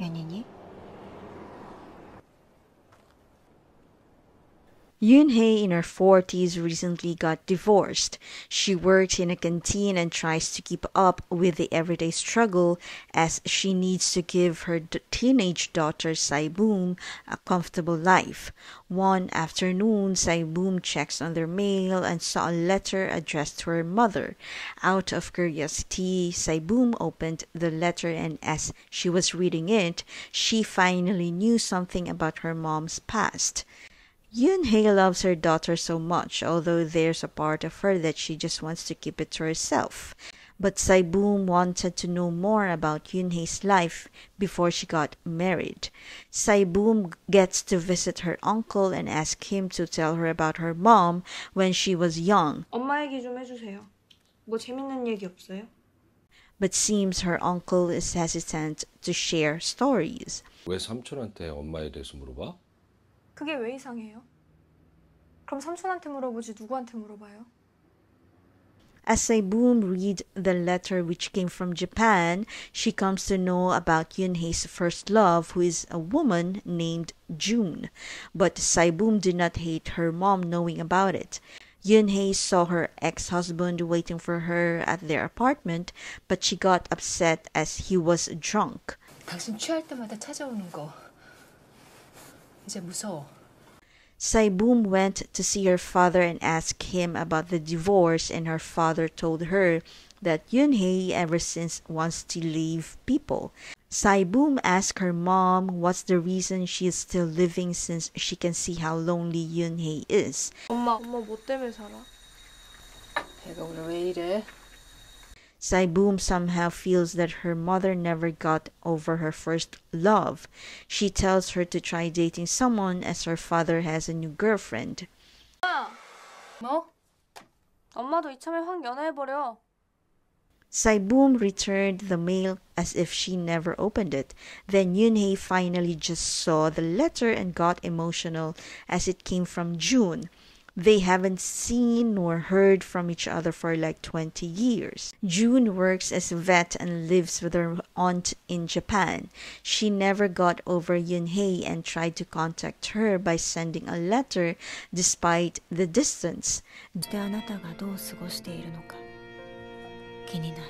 Yoon-hee? Yoon-hee in her 40s recently got divorced. She works in a canteen and tries to keep up with the everyday struggle as she needs to give her teenage daughter Sae-bom a comfortable life. One afternoon, Sae-bom checks on their mail and saw a letter addressed to her mother. Out of curiosity, Sae-bom opened the letter, and as she was reading it, she finally knew something about her mom's past. Yoon-hee loves her daughter so much, although there's a part of her that she just wants to keep it to herself. But Sae-bom wanted to know more about Yoon-hee's life before she got married. Sae-bom gets to visit her uncle and ask him to tell her about her mom when she was young. 엄마 얘기 좀 해주세요. 뭐 재밌는 얘기 없어요? But seems her uncle is hesitant to share stories. 왜 삼촌한테 엄마에 대해서 물어봐? 그게 왜 이상해요? 그럼 삼촌한테 물어보지 누구한테 물어봐요? As Sae-bom reads the letter which came from Japan, she comes to know about Yoon-hee's first love, who is a woman named June. But Sae-bom did not hate her mom knowing about it. Yoon-hee saw her ex-husband waiting for her at their apartment, but she got upset as he was drunk. 당신 취할 때마다 찾아오는 거 이제 무서워. Sae-bom went to see her father and asked him about the divorce, and her father told her that Yoon-hee ever since wants to leave people. Sae-bom asked her mom what's the reason she is still living since she can see how lonely Yoon-hee is. 엄마 뭐 때문에 살아? 애가 오늘 왜 이래? Sae-bom somehow feels that her mother never got over her first love. She tells her to try dating someone as her father has a new girlfriend. 뭐? 엄마도 이참에 확 연애해버려. Sae-bom returned the mail as if she never opened it. Then Yoon-hee finally just saw the letter and got emotional as it came from June. They haven't seen nor heard from each other for like 20 years. June works as a vet and lives with her aunt in Japan. She never got over Yoon-hee and tried to contact her by sending a letter despite the distance. であなたがどう過ごしているのか気になる。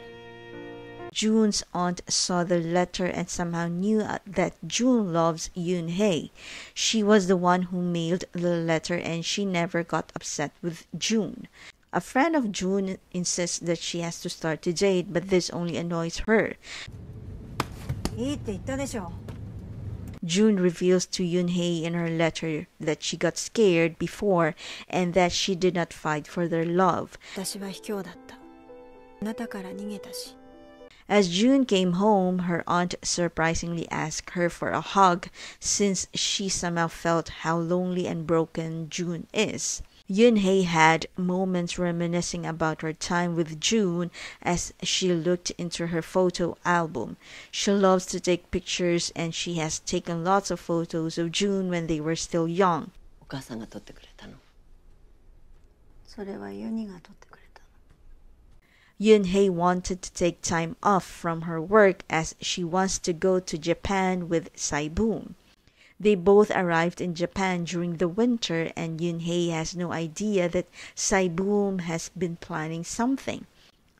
June's aunt saw the letter and somehow knew that June loves Yoon-hee. She was the one who mailed the letter and she never got upset with June. A friend of June insists that she has to start to date, but this only annoys her. いいって言ったでしょ。June reveals to Yoon-hee in her letter that she got scared before and that she did not fight for their love. 私は卑怯だった。あなたから逃げたし。As June came home, her aunt surprisingly asked her for a hug since she somehow felt how lonely and broken June is. Yoon-hee had moments reminiscing about her time with June as she looked into her photo album. She loves to take pictures and she has taken lots of photos of June when they were still young. お母さんが撮ってくれたの。それはユニが撮ってくれたの。Yoon-hee wanted to take time off from her work as she wants to go to Japan with Sae-bom. They both arrived in Japan during the winter and Yoon-hee has no idea that Sae-bom has been planning something.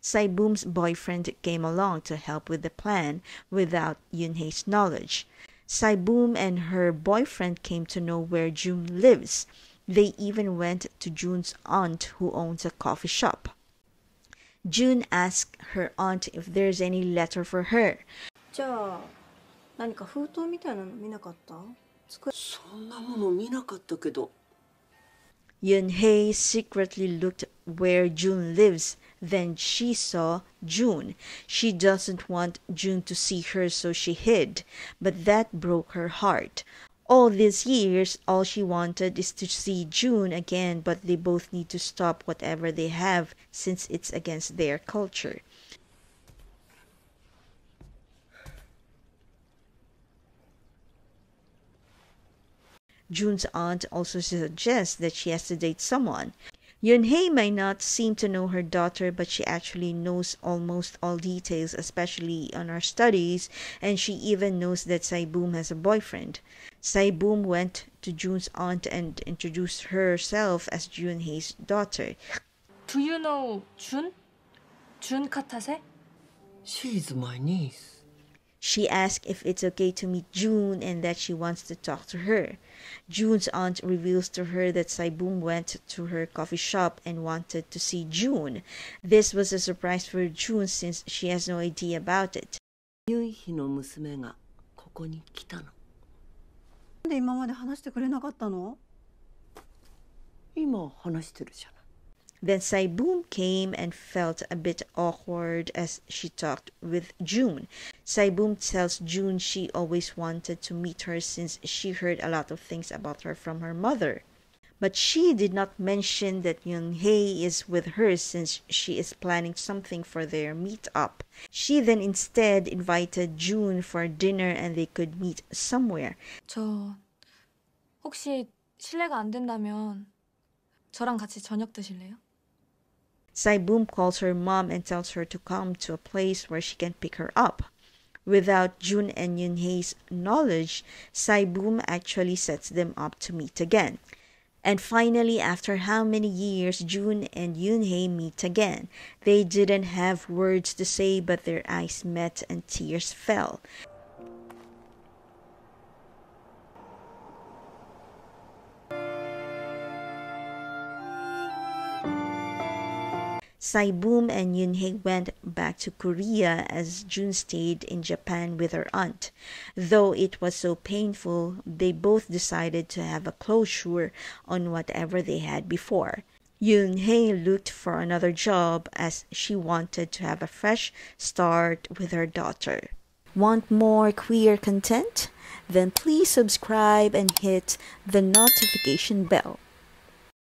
Sae-bom's boyfriend came along to help with the plan without Yoon-hee's knowledge. Sae-bom and her boyfriend came to know where June lives. They even went to June's aunt who owns a coffee shop. June asked her aunt if there's any letter for her. じゃあ何か封筒みたいなの見なかった？そんなもの見なかったけど。Yoon-hee secretly looked where June lives. Then she saw June. She doesn't want June to see her, so she hid. But that broke her heart. All these years, all she wanted is to see June again, but they both need to stop whatever they have since it's against their culture. June's aunt also suggests that she has to date someone. Yoon-hee might not seem to know her daughter, but she actually knows almost all details, especially on her studies, and she even knows that Sae-bom has a boyfriend. Sae-bom went to Jun's aunt and introduced herself as Yoon-hee's daughter. Do you know Jun? Jun Katase? She is my niece. She asked if it's okay to meet June and that she wants to talk to her. June's aunt reveals to her that Sae-bom went to her coffee shop and wanted to see June. This was a surprise for June since she has no idea about it. ユンヒの娘がここに来たの。なんで今まで話してくれなかったの？今話してるじゃない。Then Sae-bom came and felt a bit awkward as she talked with June. Sae-bom tells June she always wanted to meet her since she heard a lot of things about her from her mother. But she did not mention that Yoon-hee is with her since she is planning something for their meet-up. She then instead invited June for dinner and they could meet somewhere. 저 혹시 실례가 안 된다면 저랑 같이 저녁 드실래요? Sae-bom calls her mom and tells her to come to a place where she can pick her up. Without June and Yoon-hee's knowledge, Sae-bom actually sets them up to meet again. And finally, after how many years, June and Yoon-hee meet again. They didn't have words to say, but their eyes met and tears fell. Sae-bom and Yoon-hee went back to Korea as June stayed in Japan with her aunt. Though it was so painful, they both decided to have a closure on whatever they had before. Yoon-hee looked for another job as she wanted to have a fresh start with her daughter. Want more queer content? Then please subscribe and hit the notification bell.